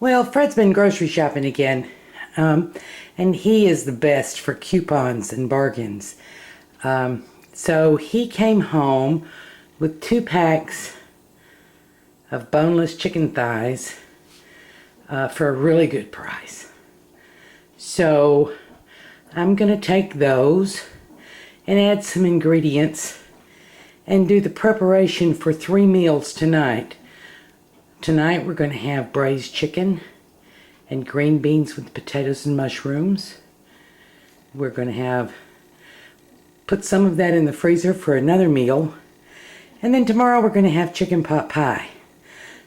Well, Fred's been grocery shopping again, and he is the best for coupons and bargains. So he came home with 2 packs of boneless chicken thighs for a really good price. So I'm going to take those and add some ingredients and do the preparation for 3 meals tonight. Tonight we're going to have braised chicken and green beans with potatoes and mushrooms. We're going to put some of that in the freezer for another meal. And then tomorrow we're going to have chicken pot pie.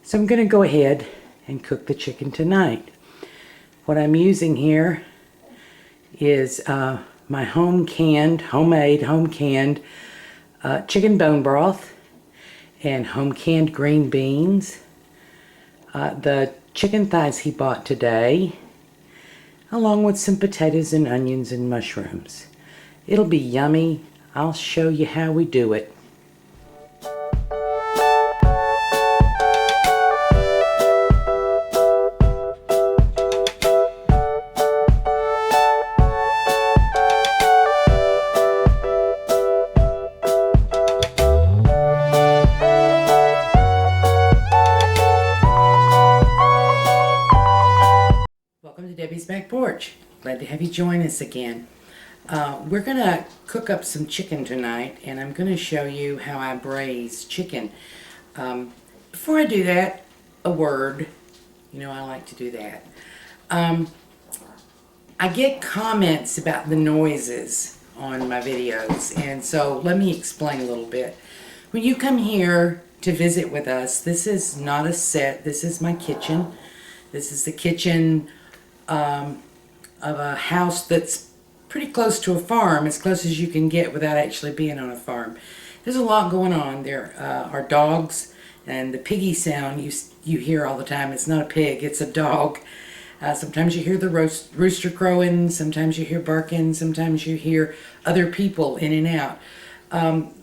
So I'm going to go ahead and cook the chicken tonight. What I'm using here is my homemade chicken bone broth and home-canned green beans. The chicken thighs he bought today, along with some potatoes and onions and mushrooms. It'll be yummy. I'll show you how we do it. Welcome to Debbie's Back Porch. Glad to have you join us again. We're going to cook up some chicken tonight, and I'm going to show you how I braise chicken. Before I do that, a word. You know I like to do that. I get comments about the noises on my videos, and so let me explain a little bit. When you come here to visit with us, this is not a set. This is my kitchen. This is the kitchen of a house that's pretty close to a farm, as close as you can get without actually being on a farm. There's a lot going on. There are dogs, and the piggy sound you hear all the time. It's not a pig, it's a dog. Sometimes you hear the rooster crowing, sometimes you hear barking, sometimes you hear other people in and out.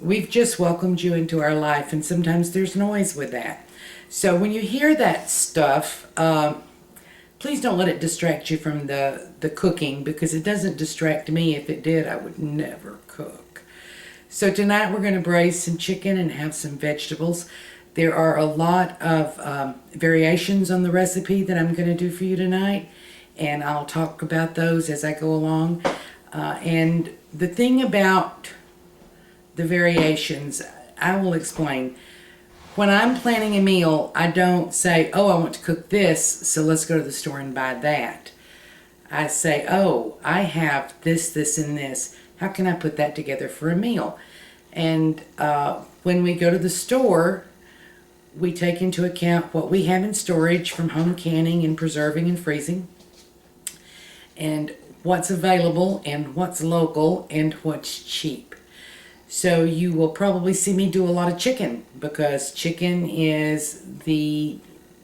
We've just welcomed you into our life, and sometimes there's noise with that. So when you hear that stuff, please don't let it distract you from the cooking, because it doesn't distract me. If it did, I would never cook. So tonight we're going to braise some chicken and have some vegetables. There are a lot of variations on the recipe that I'm going to do for you tonight, and I'll talk about those as I go along. And the thing about the variations, I will explain. When I'm planning a meal, I don't say, oh, I want to cook this, so let's go to the store and buy that. I say, oh, I have this, and this. How can I put that together for a meal? And when we go to the store, we take into account what we have in storage from home canning and preserving and freezing, and what's available and what's local and what's cheap. So you will probably see me do a lot of chicken, because chicken is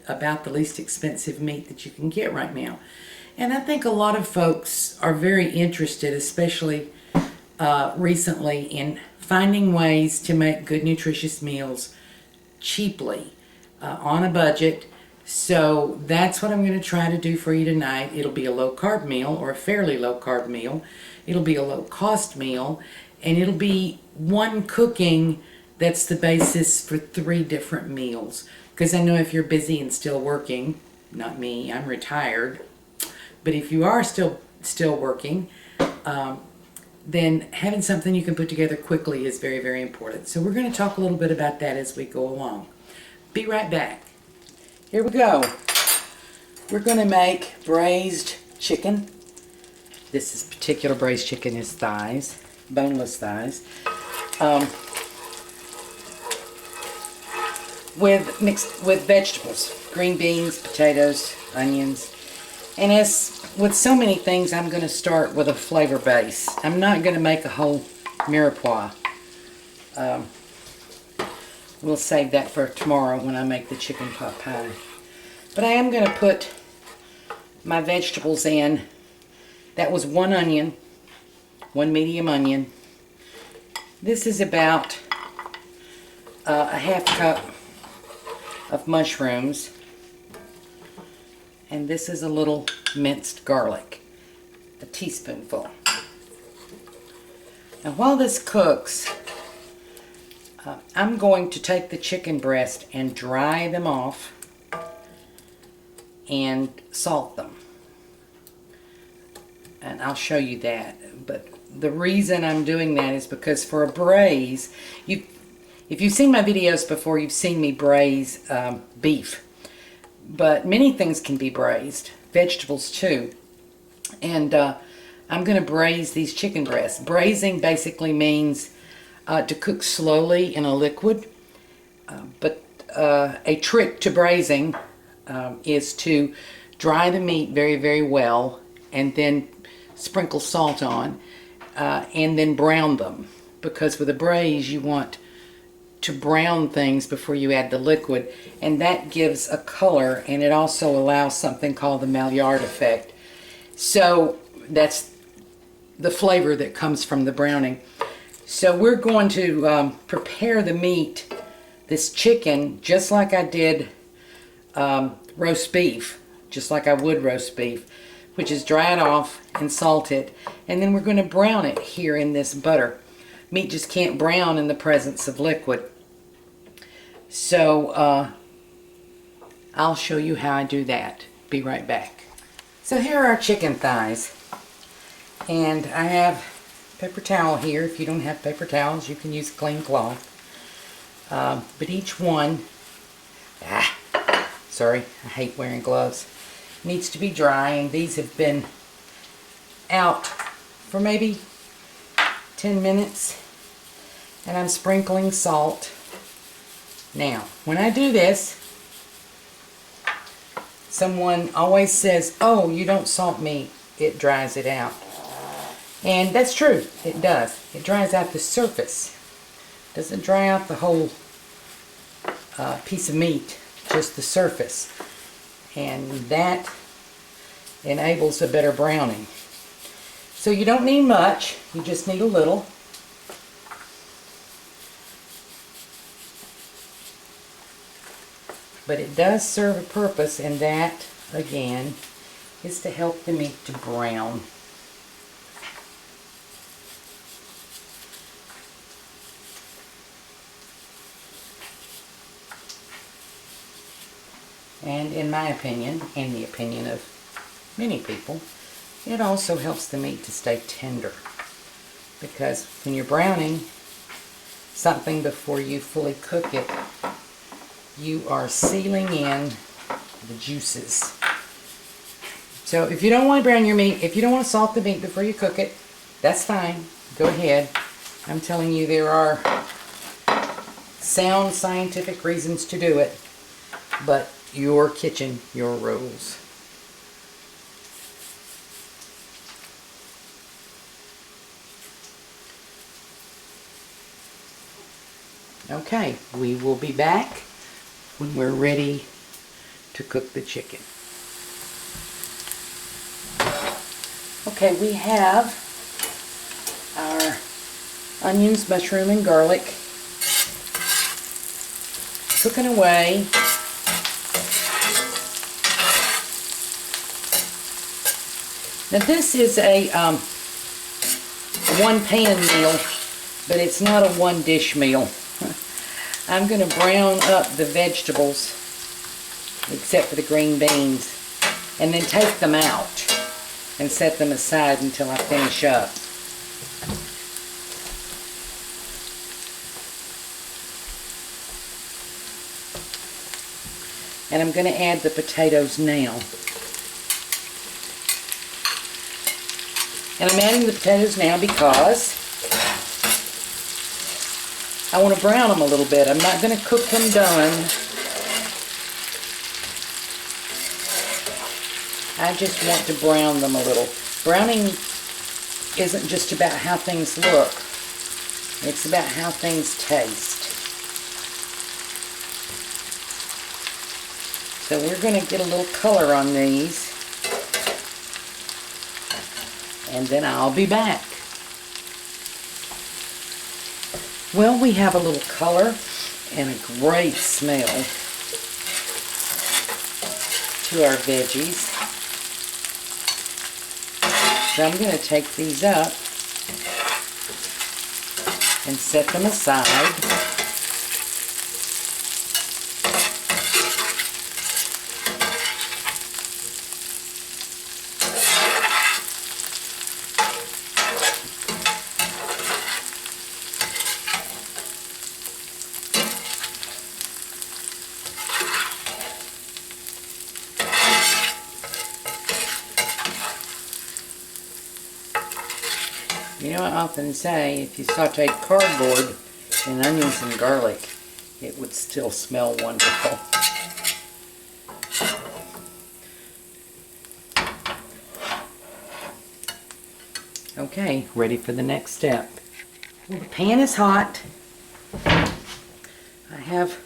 about the least expensive meat that you can get right now. And I think a lot of folks are very interested, especially recently, in finding ways to make good, nutritious meals cheaply, on a budget. So that's what I'm going to try to do for you tonight. It'll be a low-carb meal, or a fairly low-carb meal. It'll be a low-cost meal, and it'll be one cooking that's the basis for 3 different meals. Because I know if you're busy and still working, not me, I'm retired, but if you are still working, then having something you can put together quickly is very, very important. So we're going to talk a little bit about that as we go along. Be right back. Here we go. We're going to make braised chicken. This particular braised chicken is thighs, boneless thighs, mixed with vegetables, green beans, potatoes, onions. And as with so many things, I'm going to start with a flavor base. I'm not going to make a whole mirepoix. We'll save that for tomorrow when I make the chicken pot pie. But I am going to put my vegetables in. That was 1 onion, 1 medium onion. This is about a half cup of mushrooms. And this is a little minced garlic, a teaspoonful. Now while this cooks, I'm going to take the chicken breast and dry them off and salt them. And I'll show you that. But the reason I'm doing that is because for a braise, if you've seen my videos before, you've seen me braise beef. But many things can be braised, vegetables too. And I'm going to braise these chicken breasts. Braising basically means to cook slowly in a liquid. But a trick to braising is to dry the meat very, very well and then sprinkle salt on and then brown them. Because with a braise you want to brown things before you add the liquid, and that gives a color, and it also allows something called the Maillard effect. So that's the flavor that comes from the browning. So we're going to prepare the meat, this chicken, just like I did roast beef, just like I would roast beef, which is dry it off and salt it, and then we're going to brown it here in this butter. Meat just can't brown in the presence of liquid. So I'll show you how I do that. Be right back. So here are our chicken thighs. And I have paper towel here. If you don't have paper towels, you can use a clean cloth. But each one, sorry, I hate wearing gloves, needs to be dry, and these have been out for maybe 10 minutes, and I'm sprinkling salt. Now, when I do this, someone always says, oh, you don't salt meat, it dries it out. And that's true, it does. It dries out the surface. It doesn't dry out the whole piece of meat, just the surface. And that enables a better browning. So you don't need much, you just need a little. But it does serve a purpose, and that, again, is to help the meat to brown. And in my opinion, and the opinion of many people, it also helps the meat to stay tender. Because when you're browning something before you fully cook it, you are sealing in the juices. So if you don't want to brown your meat, if you don't want to salt the meat before you cook it, that's fine. Go ahead. I'm telling you, there are sound scientific reasons to do it, but your kitchen, your rules. Okay, we will be back when we're ready to cook the chicken. Okay, we have our onions, mushroom, and garlic cooking away. Now this is a one pan meal, but it's not a one dish meal. I'm going to brown up the vegetables, except for the green beans, and then take them out and set them aside until I finish up. And I'm going to add the potatoes now. And I'm adding the potatoes now because I want to brown them a little bit. I'm not going to cook them done. I just want to brown them a little. Browning isn't just about how things look. It's about how things taste. So we're going to get a little color on these. And then I'll be back. Well, we have a little color and a great smell. to our veggies. So I'm going to take these up and set them aside. You know, I often say if you sauteed cardboard and onions and garlic, it would still smell wonderful. Okay, ready for the next step. Well, the pan is hot. I have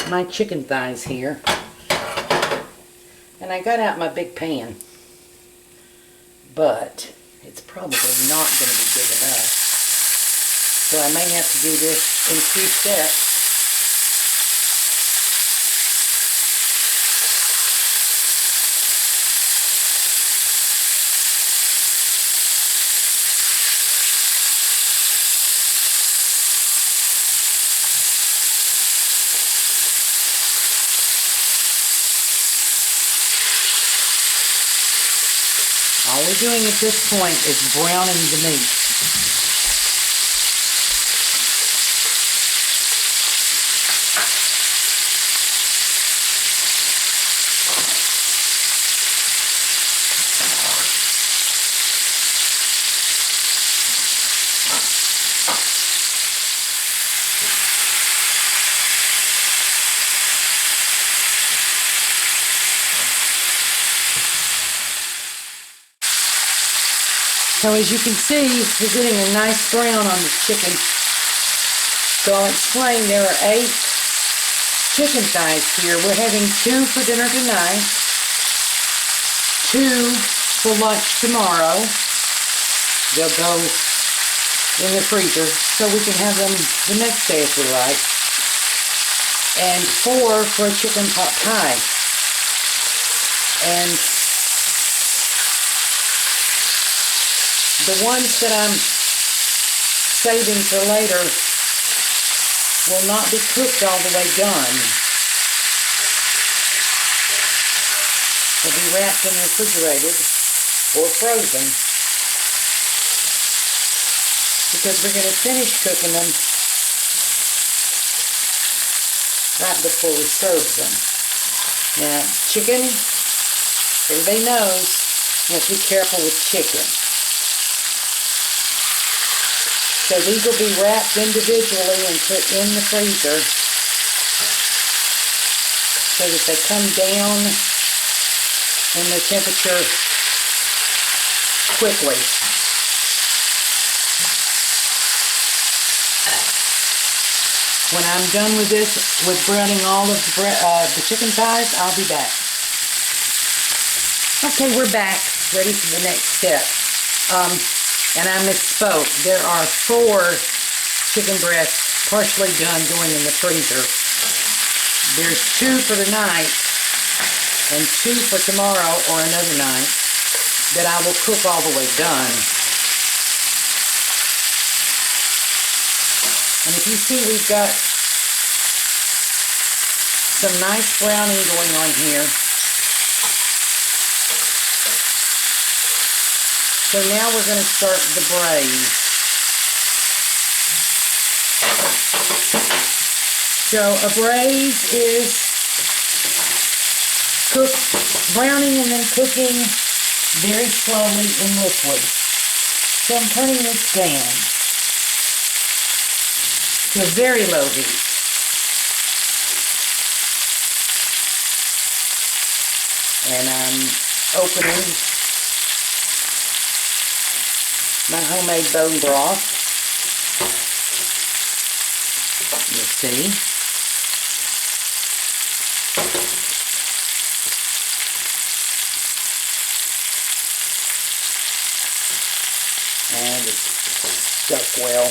my chicken thighs here. And I got out my big pan. But it's probably not going to be big enough. So I may have to do this in 2 steps. All we're doing at this point is browning the meat. So as you can see, we're getting a nice brown on the chicken. So I'll explain, there are 8 chicken thighs here. We're having 2 for dinner tonight, 2 for lunch tomorrow. They'll go in the freezer so we can have them the next day if we like. And 4 for a chicken pot pie. And the ones that I'm saving for later will not be cooked all the way done. They'll be wrapped and refrigerated or frozen because we're going to finish cooking them right before we serve them. Now, chicken, everybody knows you have to be careful with chicken. So these will be wrapped individually and put in the freezer so that they come down in their temperature quickly. When I'm done with this, with browning all of the chicken thighs, I'll be back. Okay, we're back, ready for the next step. And I misspoke. There are 4 chicken breasts partially done going in the freezer. There's 2 for tonight and 2 for tomorrow or another night that I will cook all the way done. And if you see, we've got some nice browning going on here. So now we're going to start the braise. So a braise is browning and then cooking very slowly in liquid. So I'm turning this down to a very low heat. And I'm opening my homemade bone broth. You'll see. And it's stuck well.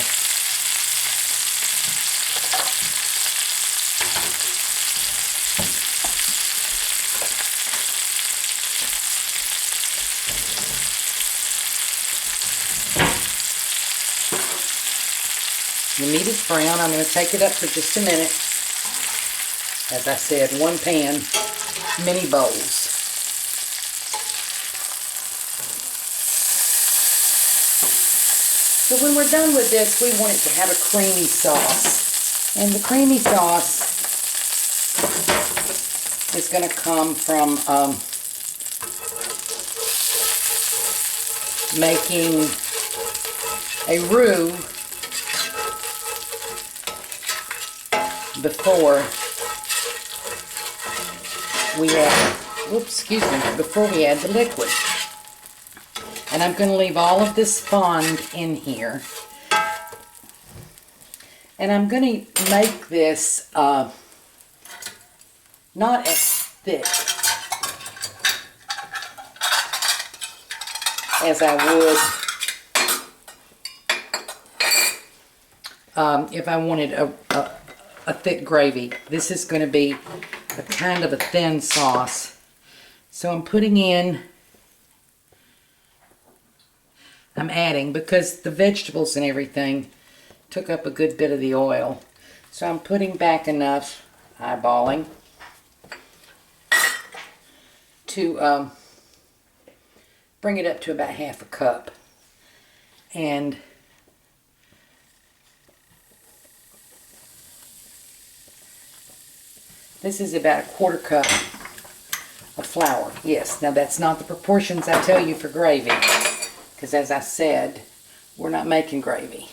The meat is brown. I'm going to take it up for just a minute. As I said, one pan, mini bowls. So when we're done with this, we want it to have a creamy sauce. And the creamy sauce is going to come from making a roux before we add, before we add the liquid. And I'm going to leave all of this fond in here. And I'm going to make this not as thick as I would if I wanted a thick gravy. This is going to be a kind of a thin sauce. So I'm putting in, I'm adding, because the vegetables and everything took up a good bit of the oil. So I'm putting back enough, eyeballing, to bring it up to about half a cup. And this is about a quarter cup of flour. Yes, now that's not the proportions I tell you for gravy, because as I said, we're not making gravy.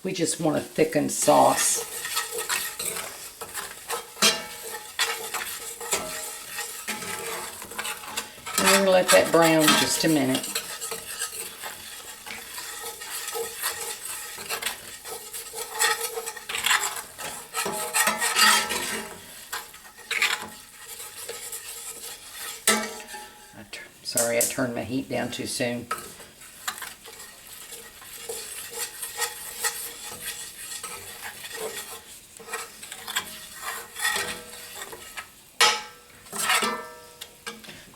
We just want a thickened sauce. And we're going to let that brown just a minute. Sorry, I turned my heat down too soon.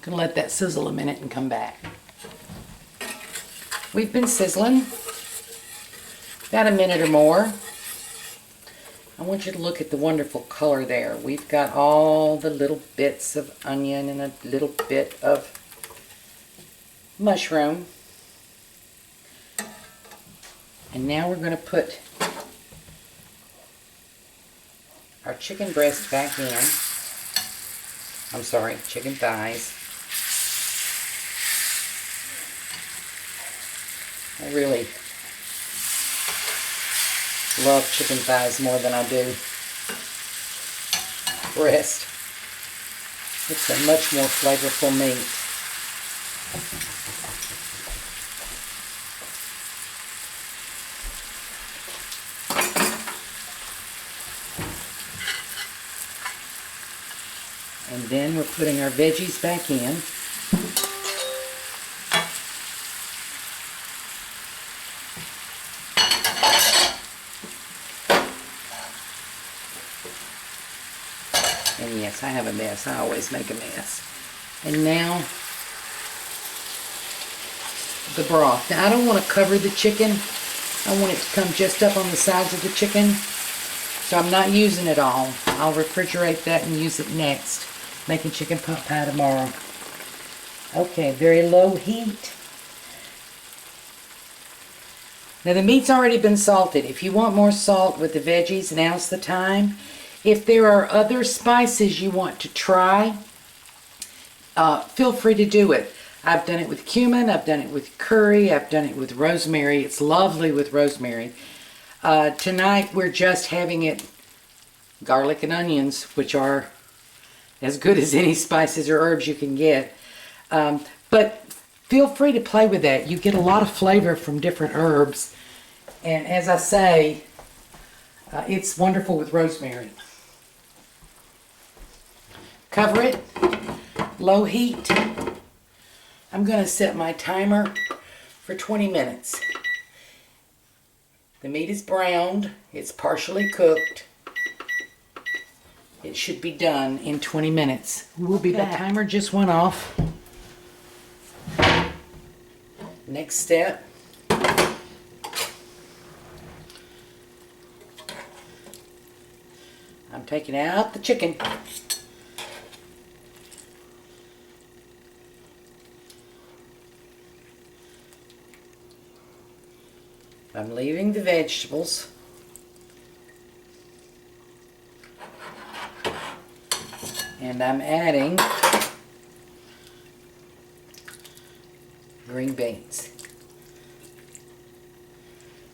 Gonna let that sizzle a minute and come back. We've been sizzling about a minute or more. I want you to look at the wonderful color there. We've got all the little bits of onion and a little bit of mushroom. And now we're going to put our chicken breast back in. I'm sorry, chicken thighs. I really love chicken thighs more than I do breast. It's a much more flavorful meat. And then we're putting our veggies back in. And yes, I have a mess. I always make a mess. And now, the broth. Now, I don't want to cover the chicken. I want it to come just up on the sides of the chicken. So I'm not using it all. I'll refrigerate that and use it next. Making chicken pot pie tomorrow. Okay, very low heat. Now the meat's already been salted. If you want more salt with the veggies, now's the time. If there are other spices you want to try, feel free to do it. I've done it with cumin, I've done it with curry, I've done it with rosemary. It's lovely with rosemary. Tonight we're just having it garlic and onions, which are as good as any spices or herbs you can get. But feel free to play with that. You get a lot of flavor from different herbs. And as I say, it's wonderful with rosemary. Cover it, low heat. I'm going to set my timer for 20 minutes. The meat is browned, it's partially cooked. It should be done in 20 minutes. We'll be back. The timer just went off. Next step. taking out the chicken. I'm leaving the vegetables. And I'm adding green beans.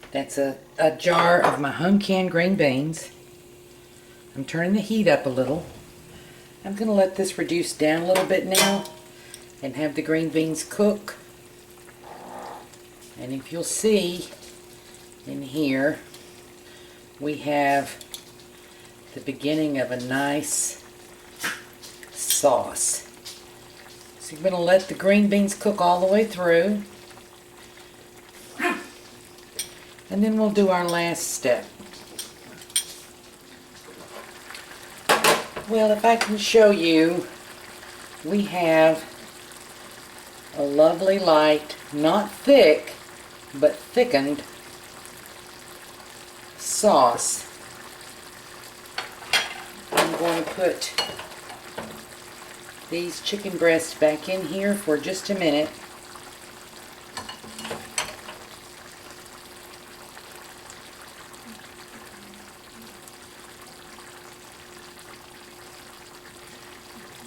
That's a jar of my home canned green beans. I'm turning the heat up a little. I'm going to let this reduce down a little bit now and have the green beans cook. And if you'll see in here, we have the beginning of a nice sauce. So you're going to let the green beans cook all the way through. And then we'll do our last step. Well, if I can show you, we have a lovely light, not thick, but thickened sauce. I'm going to put these chicken breasts back in here for just a minute.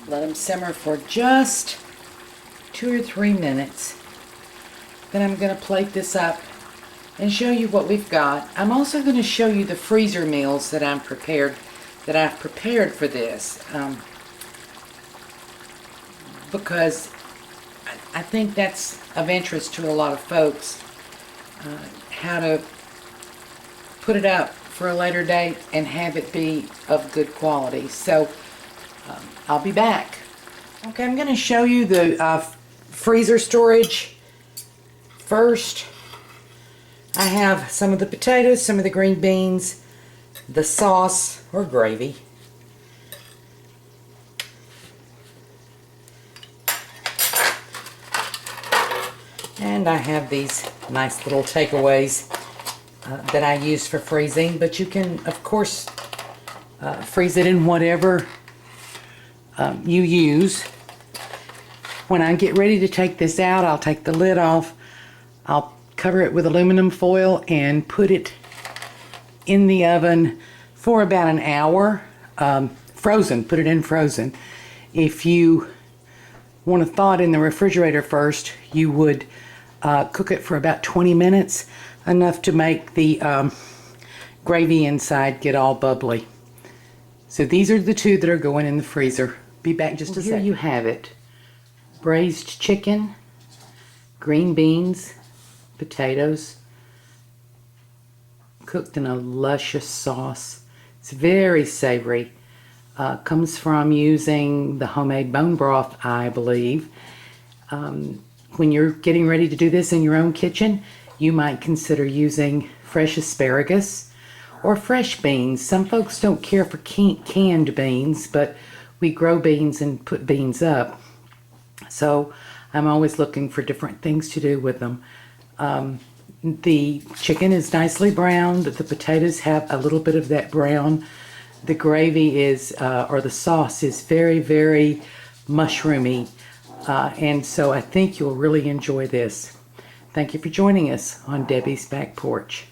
Let them simmer for just 2 or 3 minutes. Then I'm going to plate this up and show you what we've got. I'm also going to show you the freezer meals that I've prepared for this, because I think that's of interest to a lot of folks, how to put it up for a later date and have it be of good quality. So I'll be back. Okay, I'm going to show you the freezer storage. First, I have some of the potatoes, some of the green beans, the sauce or gravy, and I have these nice little takeaways that I use for freezing, but you can of course freeze it in whatever you use. When I get ready to take this out, I'll take the lid off, I'll cover it with aluminum foil and put it in the oven for about an hour, frozen, put it in frozen. If you want to thaw it in the refrigerator first, you would cook it for about 20 minutes, enough to make the gravy inside get all bubbly. So these are the two that are going in the freezer. Be back just a second. Here you have it. Braised chicken, green beans, potatoes, cooked in a luscious sauce. It's very savory. Comes from using the homemade bone broth, I believe. When you're getting ready to do this in your own kitchen, you might consider using fresh asparagus or fresh beans. Some folks don't care for canned beans, but we grow beans and put beans up. So I'm always looking for different things to do with them. The chicken is nicely browned. The potatoes have a little bit of that brown. The gravy is, or the sauce is very, very mushroomy. And so I think you'll really enjoy this. Thank you for joining us on Debbie's Back Porch.